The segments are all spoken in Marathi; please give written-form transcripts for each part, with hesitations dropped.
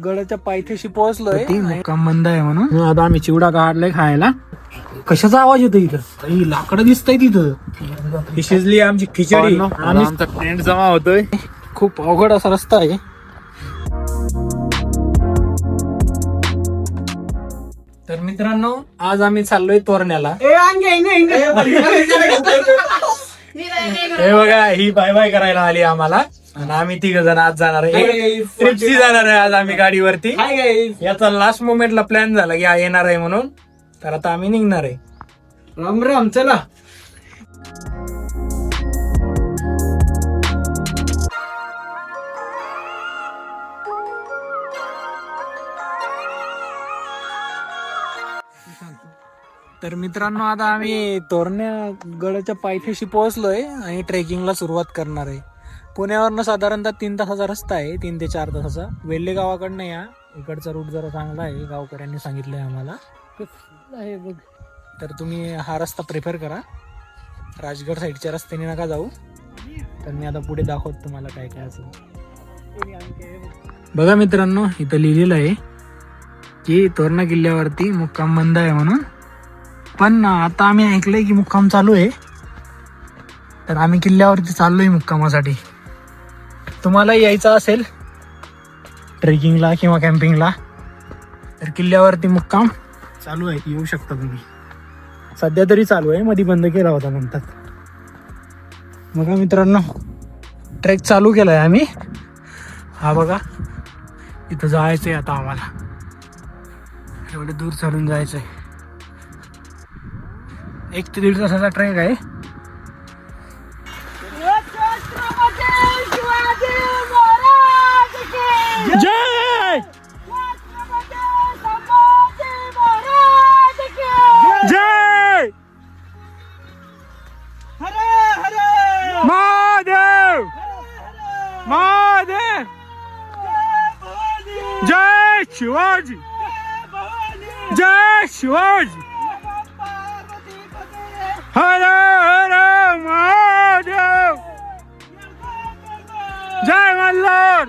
गडाच्या पायथ्याशी पोहोचलोय. मुक्काम बंद आहे म्हणून आता आम्ही चिवडा काढलाय खायला. कशाचा आवाज येतो इथं? लाकडं दिसतंय तिथं. ही शिजली आमची खिचडी. आमचा फ्रेंड जमा होतोय. खूप अवघड असा रस्ता आहे. तर मित्रांनो आज आम्ही चाललोय तोरण्याला. हे बघा ही बाय बाय करायला आली आम्हाला आणि आम्ही 3 जण आज जाणार आहे. ट्रिपची जाणार आहे आज आम्ही गाडीवरती. याचा लास्ट मोमेंटला प्लॅन झाला की येणार आहे म्हणून. तर आता आम्ही निघणार आहे. राम राम चला. तर मित्रांनो आता आम्ही तोरण्या गडाच्या पायथ्याशी पोहोचलोय आणि ट्रेकिंगला सुरुवात करणार आहे. पुण्यावरनं साधारणतः 3 तासाचा रस्ता आहे. 3 ते 4 तासाचा. वेल्हे गावाकडनं या. इकडचा रूट जरा चांगला आहे गावकऱ्यांनी सांगितलंय आम्हाला. तर तुम्ही हा रस्ता प्रिफर करा. राजगड साईडच्या रस्त्याने नका जाऊ. तर मी आता पुढे दाखवतो तुम्हाला काय काय असेल. बघा मित्रांनो इथं लिहिलेलं आहे की तोरणा किल्ल्यावरती मुक्काम बंद आहे म्हणून. पण आता आम्ही ऐकलंय की मुक्काम चालू आहे. तर आम्ही किल्ल्यावरती चाललोय मुक्कामासाठी. तुम्हाला यायचं असेल ट्रेकिंगला किंवा कॅम्पिंगला तर किल्ल्यावरती मुक्काम चालू आहे. येऊ शकता तुम्ही. सध्या तरी चालू आहे. मध्ये बंद केला होता म्हणतात. बघा मित्रांनो ट्रेक चालू केलाय आम्ही. हा बघा इथं जायचंय आता आम्हाला. एवढे दूर चालून जायचंय. 1 ते 1.5 तासाचा ट्रेक आहे. जय जय महादेव महादेव जय शिवाजी जय शिवाजी हर हर महादेव जय मल्हार.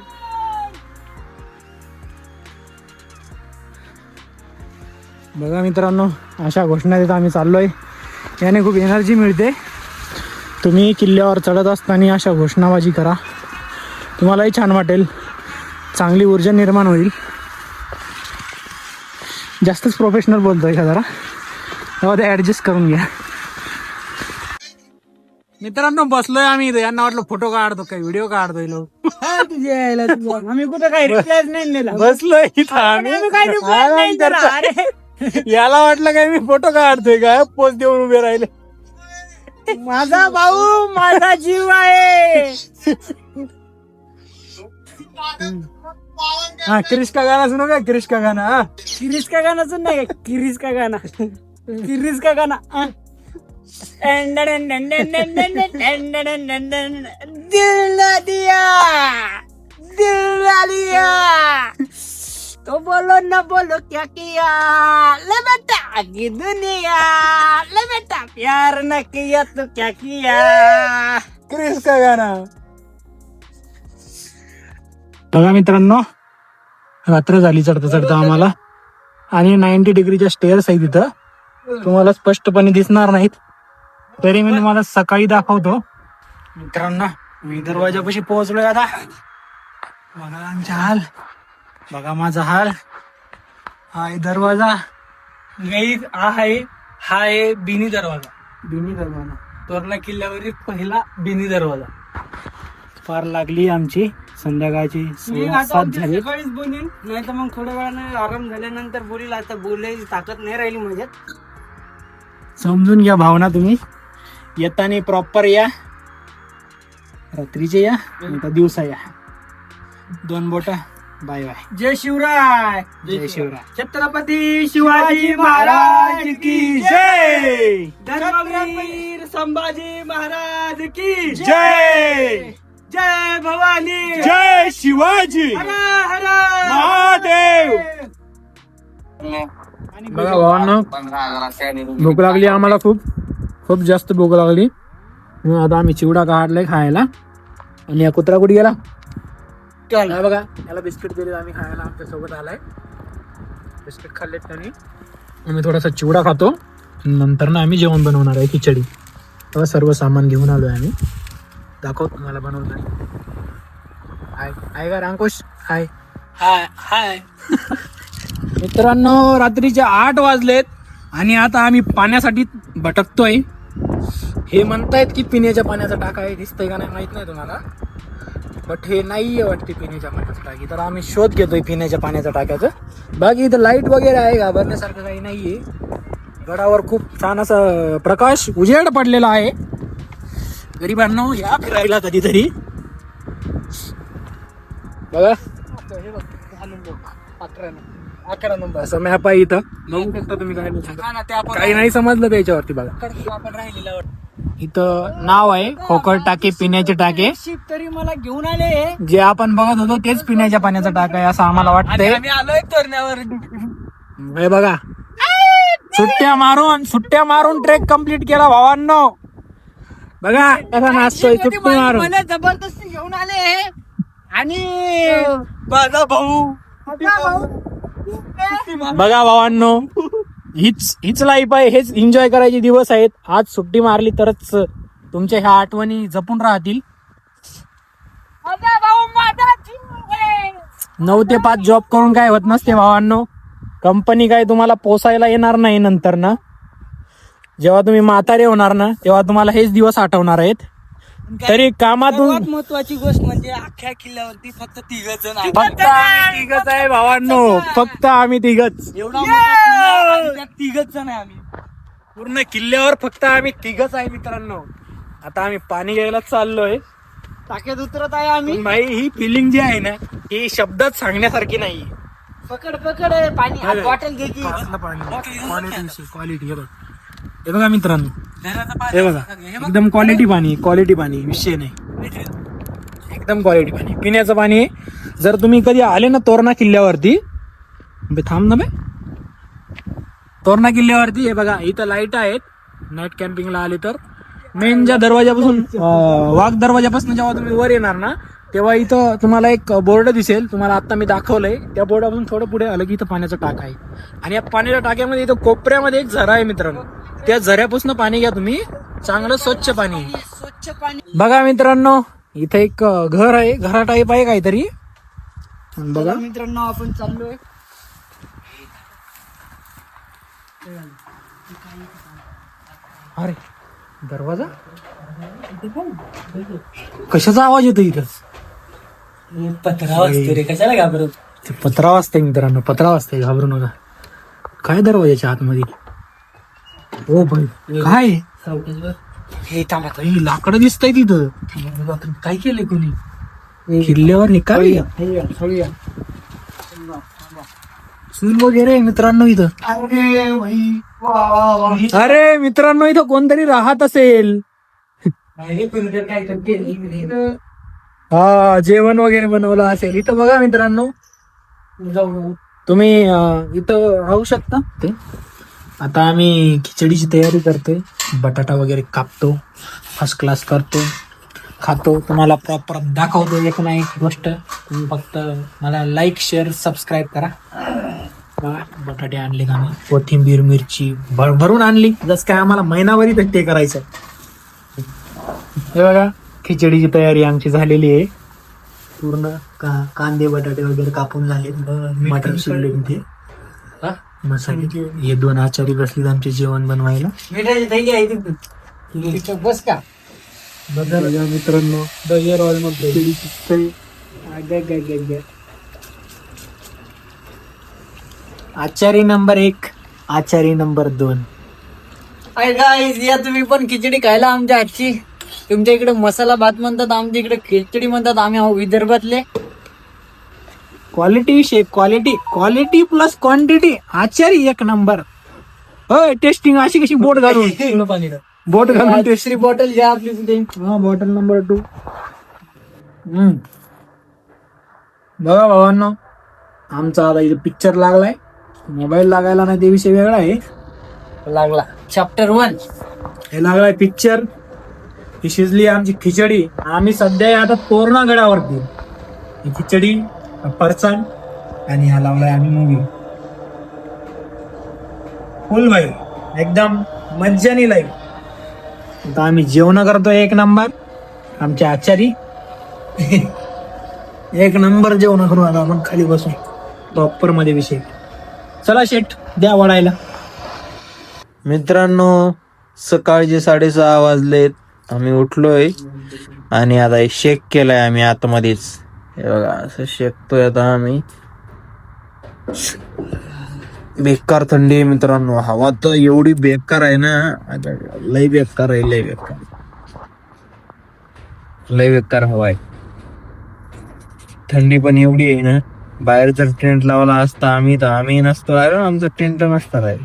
बघा मित्रांनो अशा घोषणा देत आम्ही चाललोय. याने खूप एनर्जी मिळते. तुम्ही किल्ल्यावर चढत असताना अशा घोषणाबाजी करा. तुम्हालाही छान वाटेल. चांगली ऊर्जा निर्माण होईल. जास्तच प्रोफेशनल बोलतोय का जरा. तेव्हा ते ऍडजस्ट करून घ्या. मित्रांनो बसलोय आम्ही इथे. यांना वाटलं फोटो काढतो काय व्हिडिओ काढतोय लोक. आम्ही कुठं काही रिप्लायच नाही दिला. बसलोय इथं आम्ही. याला वाटलं काय मी फोटो काढतोय काय. पोच देऊन उभे राहिले. माझा भाऊ माझा जीव आहे. हा क्रिश का गाना सुनो का. क्रिश का गाना. हा क्रिश का गाना सुन नाही का. क्रिश का गाना. क्रिश का गाना. दिल दिया दिल दिया तो बोलो न बोलो क्या किया ले बेटा की दुनिया ले बेटा प्यार न किया तो क्या किया. क्रिस का गाना. बघा मित्रांनो रात्र झाली चढता चढता आम्हाला. आणि 90 डिग्रीच्या स्टेअर्स आहेत तिथं. तुम्हाला स्पष्टपणे दिसणार नाहीत. तरी मी तुम्हाला सकाळी दाखवतो. मित्रांनो मी दरवाजापाशी पोहोचलोय आता. बघा आमचा हाल. बघा माझा हाल. हा आहे दरवाजा. हा आहे बिनी दरवाजा. बिनी दरवाजा तोरणा किल्ल्यावरील पहिला बिनी दरवाजा. फार लागली आमची संध्याकाळची 7 झाली. सकाळीच बोलीन नाही तर मग थोड्या वेळाने आराम झाल्यानंतर बोलील. आता बोलायची ताकद नाही राहिली माझ्यात. समजून घ्या भावना तुम्ही. येताना प्रॉपर या. रात्रीचे या आता दिवसा या. 2 बोटा. Bye bye. जय शिवराय. जय शिवराय. छत्रपती शिवाजी महाराज की जय. धर्मवीर संभाजी महाराज की जय. जय भवानी जय शिवाजी हर हर महादेव. बघा भावांनो भूक लागली आम्हाला. खूप जास्त भूक लागली. आता आम्ही चिवडा काढलाय खायला. आणि या कुत्रा कुठे गेला. हा बघा, याला बिस्किट दिले आम्ही खायला, आमच्या सोबत आलाय. बिस्किट खाल्लेत त्यांनी. आम्ही थोडासा चिवडा खातो, नंतर ना आम्ही जेवण बनवणार आहे, खिचडी. तेव्हा सर्व सामान घेऊन आलोय आम्ही. दाखव तुम्हाला बनवताना. हाय हाय का अंकुश? हाय हाय हाय. मित्रांनो, रात्रीचे 8 वाजलेत आणि आता आम्ही पाण्यासाठी भटकतोय. हे म्हणतायत की पिण्याच्या पाण्याचा टाका आहे, दिसतंय का नाही माहित नाही तुम्हाला, बट हे नाहीये वाटते पिण्याच्या पाण्याचं टाकी. तर आम्ही शोध घेतोय पिण्याच्या पाण्याच्या टाक्याचं. बाकी इथं लाईट वगैरे आहे, घाबरण्यासारखं काही नाहीये. गडावर खूप छान असं प्रकाश उजेड पडलेला आहे. गरिबांनो, या फिरायला कधीतरी. बघा 11 नंबर असं मॅप आहे इथं, बघू शकता तुम्ही. काही नाही समजलं त्याच्यावरती. बघा इथं नाव आहे खोकड टाके, पिण्याचे टाके. तरी मला घेऊन आले, जे आपण बघत होतो तेच पिण्याच्या पाण्याचा टाका आहे असं आम्हाला वाटतंय. आम्ही आलोय तोरण्यावर. हे बघा, सुट्ट्या मारून ट्रेक कम्प्लीट केला भावांनो. बघा कसा नाचतोय सुट्टी मारून. मला जबरदस्ती घेऊन आले आणि माझा भाऊ. बघा भावांनो, हीच लाईफ आहे, हेच एन्जॉय करायचे दिवस आहेत. आज सुट्टी मारली तरच तुमच्या ह्या आठवणी जपून राहतील. 9 ते 5 जॉब करून काय होत नसते भावांनो. कंपनी काय तुम्हाला पोसायला येणार नाही नंतर ना. जेव्हा तुम्ही म्हातारे होणार ना, तेव्हा तुम्हाला हेच दिवस आठवणार आहेत. तरी कामातून सर्वात महत्वाची गोष्ट म्हणजे अख्ख्या किल्ल्यावरती फक्त तिघच जण फक्त आम्ही तिघच आहे भावांनो, फक्त आम्ही तिघच. एवढा मोठा किल्ला आणि त्यात तिघच जण आहे आम्ही. पूर्ण किल्ल्यावर फक्त आम्ही तिघच आहे मित्रांनो. आता आम्ही पाणी घ्यायला चाललोय. टाक्यात उतरत आहे आम्ही. पण भाई ही फिलिंग जी आहे ना, ही शब्दात सांगण्यासारखी नाही. पकड पकड पाणी, बॉटल घे की. क्वालिटी हे बघा मित्रांनो, हे बघा एकदम क्वालिटी पाणी, विषय नाही. एकदम क्वालिटी पाणी, पिण्याचं पाणी आहे. जर तुम्ही कधी आले ना तोरणा किल्ल्यावरती, थांब ना बे, तोरणा किल्ल्यावरती हे बघा इथं लाईट आहेत. नाईट कॅम्पिंगला आले तर मेन ज्या दरवाजापासून, वाघ दरवाजापासून जेव्हा तुम्ही वर येणार ना, तेव्हा इथं तुम्हाला एक बोर्ड दिसेल. तुम्हाला आता मी दाखवलंय, त्या बोर्डापासून थोडं पुढे आलं की इथं पाण्याचा टाका आहे. आणि या पाण्याच्या टाक्यामध्ये इथं कोपऱ्यामध्ये एक झरा आहे मित्रांनो. त्या झऱ्यापासून पाणी घ्या तुम्ही, चांगलं स्वच्छ पाणी. स्वच्छ पाणी. बघा मित्रांनो, इथं एक घर आहे, घरा टाईप आहे काहीतरी. बघा मित्रांनो, आपण चाललोय. अरे दरवाजा, कशाचा आवाज येतो इथं? पत्रा वाजतो रे, कशाला घाबरत? पत्रा वाजताय मित्रांनो, पत्रा वाजताय, घाबरू नका. काय दरवाजाच्या आतमध्ये? ओ भाई, काय हे थांबा, लाकडं दिसतंय तिथं. काय केलंय कोणी किल्ल्यावर? हे काय चूल वगैरे आहे मित्रांनो इथं. अरे मित्रांनो, इथं कोणतरी राहत असेल. हा, जेवण वगैरे बनवलं असेल इथं. बघा मित्रांनो, तुम्ही इथं राहू शकता. ते आता आम्ही खिचडीची तयारी करतोय, बटाटा वगैरे कापतो, फर्स्ट क्लास करतो, खातो. तुम्हाला प्रॉपर दाखवतो एक ना एक गोष्ट. तुम्ही फक्त मला लाईक, शेअर, सबस्क्राईब करा. बटाटे आणले का, आम्ही कोथिंबीर, मिरची भरभरून आणली, जस काय आम्हाला महिनाभरी ते करायचं. हे बघा, खिचडीची तयारी आमची झालेली आहे पूर्ण. कांदे बटाटे वगैरे कापून झाले, मटण शिजले इथे, मसाले. हे 2 आचारी बसलीत आमचे जेवण बनवायला. मिठाची थैली आहे तिथं, बस का. बघा मित्रांनो, आचारी नंबर 1, आचारी नंबर 2. अरे गाईज, या तुम्ही पण खिचडी खायला आमच्या हातची. तुमच्या इकडे मसाला भात म्हणतात, आमच्या इकडे खिचडी म्हणतात. आम्ही आहो विदर्भातले. Quality shape, quality plus quantity. आचारी 1 नंबर. होय, टेस्टिंग अशी कशी बोट घालून बोट घालून तिसरी बॉटल घ्या आपली तिथे. हा, बॉटल नंबर 2. बघा भावांनो, आमचा आता इथे पिक्चर लागलाय. मोबाईल लागायला नाही ते विषय वेगळा आहे. लागला चॅप्टर 1. हे लागलाय पिक्चर. ही शिजली आमची खिचडी. आम्ही सध्या आता तोरणा गडावरती. ही खिचडी, फरसाण आणि हा लावलाय आम्ही मूवी. फुल भाई एकदम मज्जानी लाईव्ह. आता आम्ही जेवण करतोय एक नंबर. आमच्या आचारी एक नंबर जेवण करू. आता आपण खाली बसून प्रॉपर मध्ये विषय. चला शेट द्या वडायला. मित्रांनो, सकाळचे 6:30 वाजलेत. आम्ही उठलोय आणि आता एक शेक केलाय आम्ही आतमध्येच. हे बघा असं शेकतोय आता आम्ही. बेकार थंडी आहे मित्रांनो. हवा तर एवढी बेकार आहे ना, लय बेकार आहे, लय बेकार, लय बेकार हवा आहे. थंडी पण एवढी आहे ना, बाहेर जर टेंट लावला असता आम्ही तर आम्ही नसतो. अरे आमचा टेंट नसता आहे.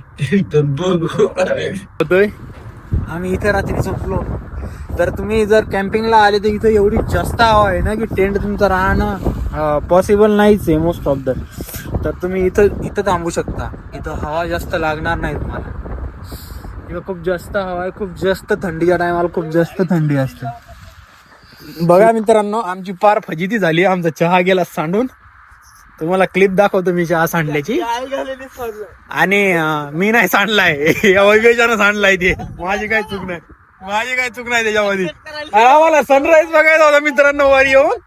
आम्ही इथे रात्री झोपलो. तर तुम्ही जर कॅम्पिंगला आले तर इथं एवढी जास्त हवा आहे ना की टेंट तुमचं राहणं पॉसिबल नाहीच आहे मोस्ट ऑफ द. तर तुम्ही इथं थांबू शकता. इथं हवा जास्त लागणार नाही तुम्हाला. इथं खूप जास्त हवा आहे, खूप जास्त थंडीच्या टायमाला खूप जास्त थंडी असते. बघा मित्रांनो, आमची पार फजिती झाली. आमचा चहा गेला सांडून. तुम्हाला क्लिप दाखवतो मी चहा सांडल्याची. आणि मी नाही सांडलाय, या वैवेशानं सांडलाय ते. माझी काय चूक नाही, माझी काय चूक नाही त्याच्यामध्ये. आम्हाला सनराईज बघायचा होता मित्रांनो वर येऊन.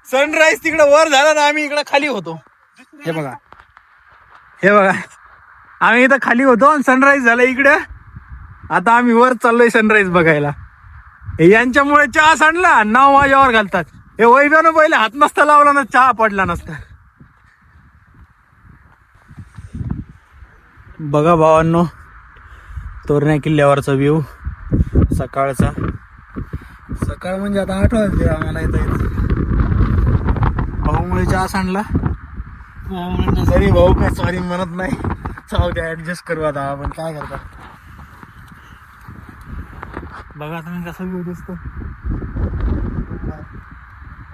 सनराईज तिकडे वर झाला ना, आम्ही इकडे खाली होतो. हे बघा, हे बघा, आम्ही इथं खाली होतो आणि सनराईज झाला इकडे. आता आम्ही वर चाललोय सनराईज बघायला. यांच्यामुळे चहा सांडला, नाव माझ्यावर घालतात. हे वैभ्यानं पहिले हात नसता लावला ना, चहा पडला नसता. बघा भावांनो, तोरणा किल्ल्यावरचा व्ह्यू सकाळचा. सकाळ म्हणजे आता 8 वाजले आम्हाला इथं. भाऊमुळे चहा सांडला तरी भाऊ काय सॉरी म्हणत नाही. जाऊ द्या, ऍडजस्ट करू आता आपण, काय करतात. बघा तुम्ही कसा व्ह्यू दिसतो.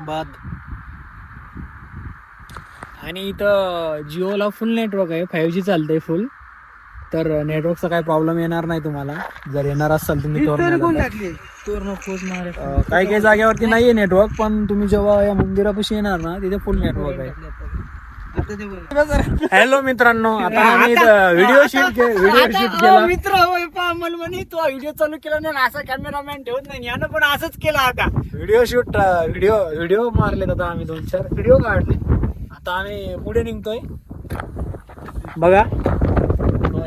बाद. आणि इथं जिओला फुल नेटवर्क आहे, 5G चालतंय फुल. तर नेटवर्कचा काही प्रॉब्लेम येणार नाही तुम्हाला. जर येणार असाल तुम्ही काही काही जागेवरती नाहीये नेटवर्क, पण तुम्ही जेव्हा या मंदिरापाशी येणार ना, तिथे फुल नेटवर्क आहे. हॅलो मित्रांनो, आता आम्ही व्हिडिओ शूट केला. मित्र म्हणे तो व्हिडिओ चालू केला नाही, असा कॅमेरामॅन ठेवत नाही. यानं पण असंच केलं. आता व्हिडिओ मारले. आता आम्ही 2-4 व्हिडिओ काढले. आता आम्ही पुढे निघतोय. बघा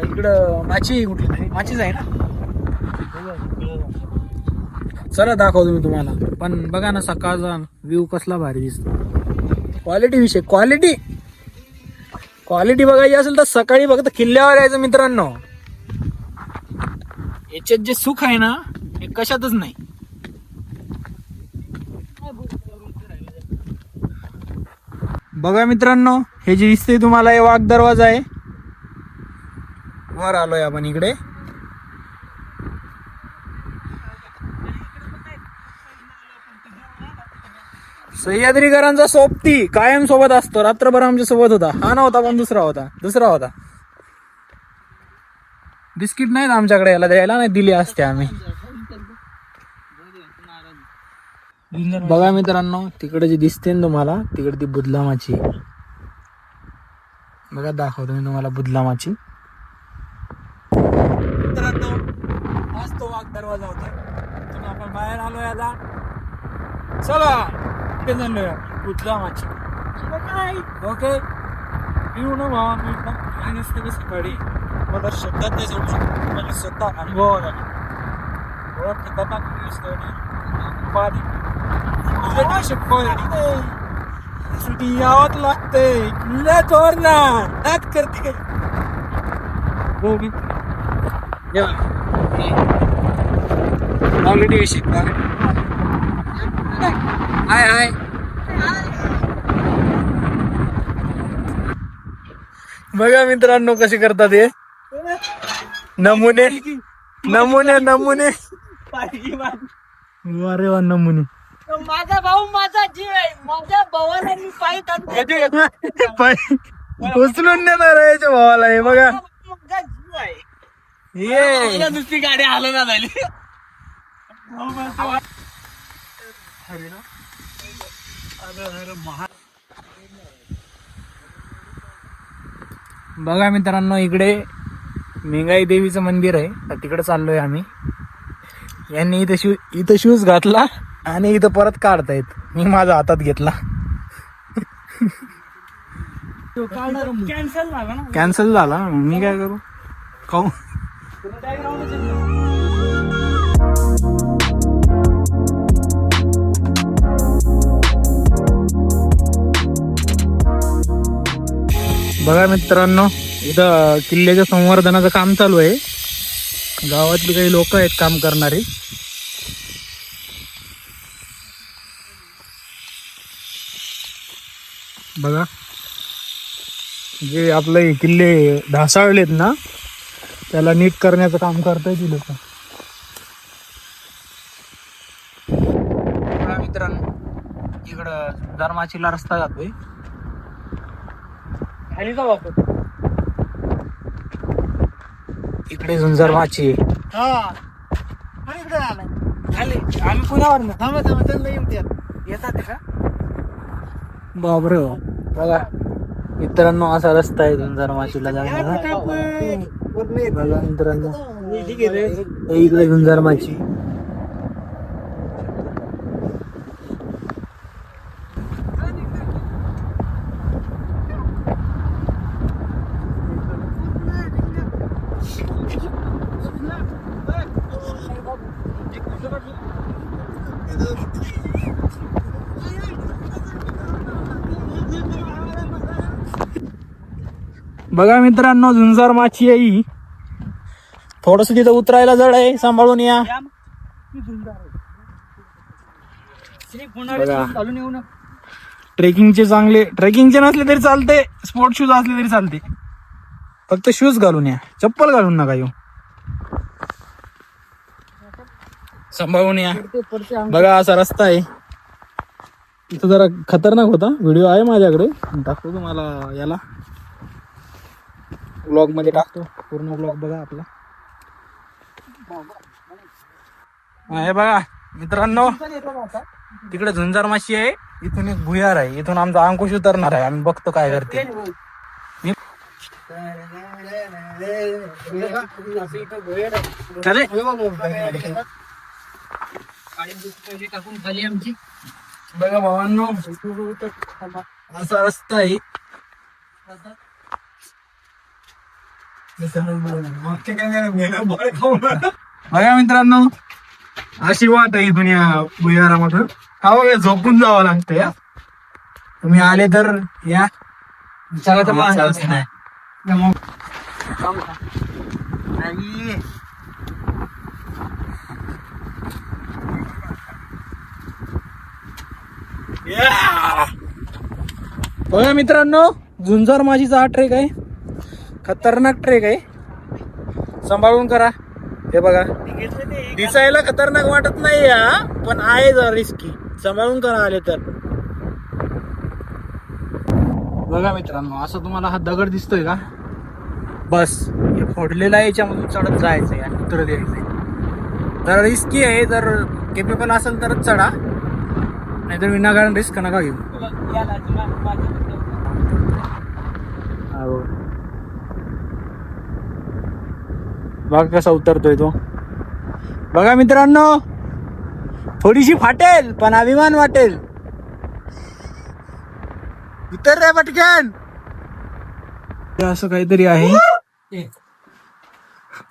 इकडं माची कुठली तरी माचीच आहे ना. चला दाखवतो मी तुम्हाला. पण बघा ना, सकाळचा व्ह्यू कसला भारी दिसतो. क्वालिटी विषय, क्वालिटी बघायची असेल तर सकाळी फक्त किल्ल्यावर यायचं मित्रांनो. याच्यात जे सुख आहे ना, हे कशातच नाही. बघा मित्रांनो, हे जे दिसतंय तुम्हाला, हे वाघ दरवाजा आहे. वर आलोय आपण इकडे. सह्याद्रीकरांचा सोबती कायम सोबत असतो. रात्रभर आमच्या सोबत होता. हा नव्हता पण दुसरा होता. बिस्किट नाहीत आमच्याकडे, याला द्यायला नाही दिली असते आम्ही. बघा मित्रांनो, तिकडे जे दिसते ना तुम्हाला, तिकडे ती बुदलामाची. बघा दाखवतो मी तुम्हाला बुदलामाची. मित्रांनो, हाच तो वाघ दरवाजा होता. तुम्ही आपण बाहेर आलोय आता. चला बुदलामाची. ओके, येऊ ना भावा. मी काही नसते का सकाळी, मला शब्दात नाही जाऊ शकतो. मला स्वतः अनुभव आला. ओळख खतरनाक सुटी यावत लागते. किल्ला तोरणा नाच करते. ऑलरेडी विषय हाय. बघा मित्रांनो कसे करतात हे नमुने. अरे वा, नमुने. माझा भाऊ माझा जीव आहे. माझ्या भावाला मी पाय उचलून नेणार आहे याच्या भावाला. हे बघा, माझा जीव आहे. ये दुसरी गाडी आलं ना झाली. बघा मित्रांनो, इकडे मेंगाई देवीचं मंदिर आहे, तर तिकडे चाललोय आम्ही. यांनी इथं शूज घातला आणि इथं परत काढतायत. मी माझा हातात घेतला. कॅन्सल झाला. मी काय करू? खाऊ. बघा मित्रांनो, इथं किल्ल्याच्या संवर्धनाचं काम चालू आहे. गावातली काही लोक आहेत काम करणारी. बघा, जे आपले किल्ले ढासाळलेत ना, त्याला नीट करण्याचं काम करताय ती लोक. मित्रांनो, इकडं धर्माचीला रस्ता जातोय. खाली जाऊ आपण. इकडे झुंजार माची. इकडे खाली आम्ही पुण्यावर ना. थांबा त्यांना येतात का बाबरे. बघा मित्रांनो, असा रस्ता आहे झुंजार माचीला जाण्याचा. बघा मित्रांनो, इकडे झुंजार माची. बघा मित्रांनो, झुंजार माची आहे ही. थोडस तिथं उतरायला जड आहे, सांभाळून या. ट्रेकिंगचे चांगले, ट्रेकिंगचे नसले तरी चालते, स्पोर्ट शूज असले तरी चालते. फक्त शूज घालून या, चप्पल घालून नका येऊ. सांभाळून या. बघा असा रस्ता आहे. इथं जरा खतरनाक होता. व्हिडिओ आहे माझ्याकडे, टाकतो तुम्हाला याला ब्लॉग मध्ये टाकतो. पूर्ण ब्लॉग बघा आपला. हे बघा मित्रांनो, तिकडे झुंजार माशी आहे. इथून एक भुयार आहे. इथून आमचा अंकुश उतरणार आहे. आम्ही बघतो काय करते. बघा भावांनो, असा रस्ता आहे. बघा मित्रांनो, अशी वाट आहे इथून या भुयारामधून. हा झोपून जावं लागतं. या तुम्ही आले तर या. बघा मित्रांनो, झुंजार माचीचा हा ट्रेक आहे. खतरनाक ट्रेक आहे. सांभाळून करा. हे बघा, दिसायला खतरनाक वाटत नाही या, पण आहे जरा रिस्की. सांभाळून करा आले तर. बघा मित्रांनो, असं तुम्हाला हा दगड दिसतोय का? बस हे फोडलेला आहे, याच्यामधून चढत जायचंय आणि उत्तर द्यायचंय. जरा रिस्की आहे. जर केपेबल असेल तरच चढा, नाहीतर विनाकारण रिस्क नका घेऊ. बघा कसा उतरतोय तो. बघा मित्रांनो, थोडीशी फाटेल पण अभिमान वाटेल. उतर रे पटकन. असं काहीतरी आहे.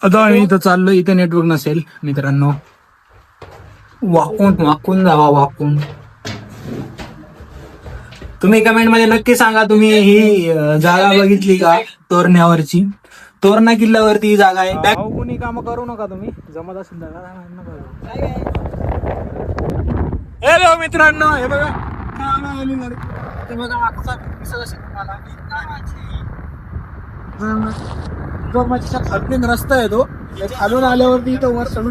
आता आम्ही इथं चाललो. इथं नेटवर्क नसेल मित्रांनो. वाकून जावा, वाकून. तुम्ही कमेंट मध्ये नक्की सांगा, तुम्ही ही जागा बघितली का? तोरण्यावरची, तोरणा किल्ल्यावरती ही जागा आहे. कोणी काम करू नका तुम्ही. जमत असेल हॅलो मित्रांनो, हे बघा खालून रस्ता आहे तो. खालून आल्यावरती इथं वर चढू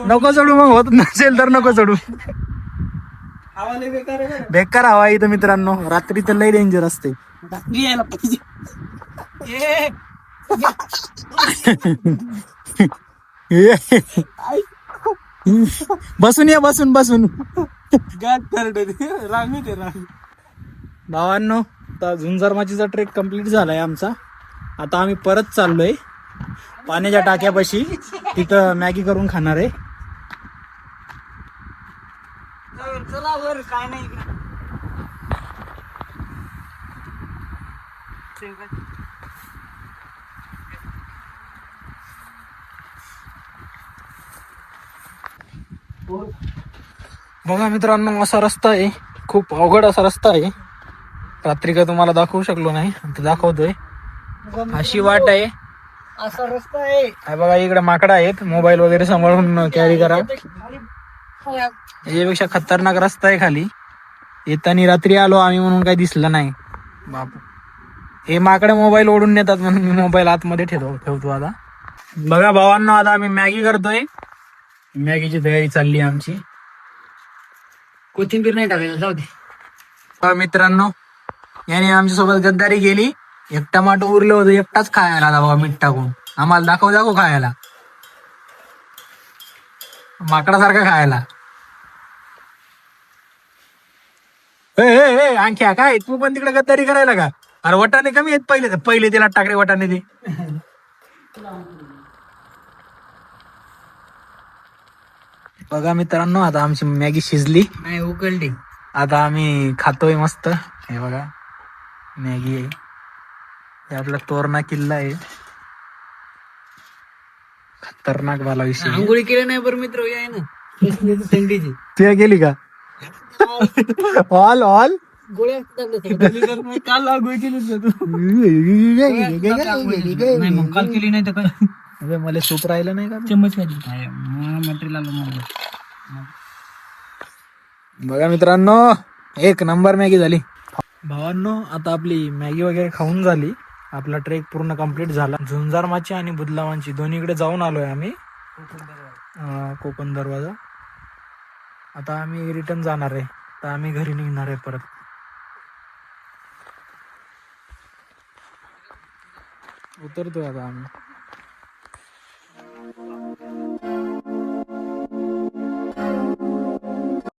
नको चढू. मग होत नसेल तर नको चढू. बेकार हवा इथं मित्रांनो. रात्री तर लई डेंजर असते. बसून या बसून भावांनो, आता झुंजारमाचीचा ट्रेक कम्प्लीट झालाय आमचा. आता आम्ही परत चाललोय पाण्याच्या टाक्यापाशी, तिथं मॅगी करून खाणार आहे. चला वर काय नाही बघा मित्रांनो, असा रस्ता आहे, खूप अवघड असा रस्ता आहे. रात्री का तुम्हाला दाखवू शकलो नाही, आता दाखवतोय. अशी वाट आहे. असा रस्ता आहे. हा बघा, इकडे माकडा आहेत, मोबाईल वगैरे सांभाळून कॅरी करा. याच्यापेक्षा खतरनाक रस्ता आहे खाली. येताना रात्री आलो आम्ही म्हणून काही दिसलं नाही. बाप, हे माकडे मोबाईल ओढून नेतात म्हणून मी मोबाईल आतमध्ये ठेवतो आता. बघा भावांनो, आता आम्ही मॅगी करतोय. मॅगीची तयारी चालली आमची. कोथिंबीर नाही टाकायचं, जाऊ दे. मित्रांनो, याने आमच्या सोबत गद्दारी केली. एक टमाटो उरलं होतं, एकटाच खायला आला बाबा मीठ टाकून. आम्हाला दाखव खायला, माकडासारखा खायला. आणखी काय तू पण तिकडे गद्दारी करायला का? अरे वटाणे कमी आहेत पहिले तिला टाकले वटाणे ते. बघा मित्रांनो, आता आमची मॅगी शिजली नाही, उकळली. आता आम्ही खातोय मस्त. हे बघा मॅगी आहे, हे आपला तोरणा किल्ला आहे. खतरनाक वाला विषय. आंघोळी केली नाही बरं मित्र, आहे ना थंडीची. तू गेली का? ऑल गोळ्या काल आंघोळी केली नाही, मग काल केली नाही तर काय. मला सूप राहिलं नाही का? चम्मच मटेरियल. बघा मित्रांनो, एक नंबर मॅगी झाली. भावांनो, आता आपली मॅगी वगैरे खाऊन झाली. आपला ट्रेक पूर्ण कंप्लीट झाला. झुंजारमाची आणि बुदलामाची दोन्हीकडे जाऊन आलोय आम्ही. कोकण दरवाजा. आता आम्ही रिटर्न जाणार आहे. तर आम्ही घरी निघणार आहे परत. उतरतोय आता आम्ही.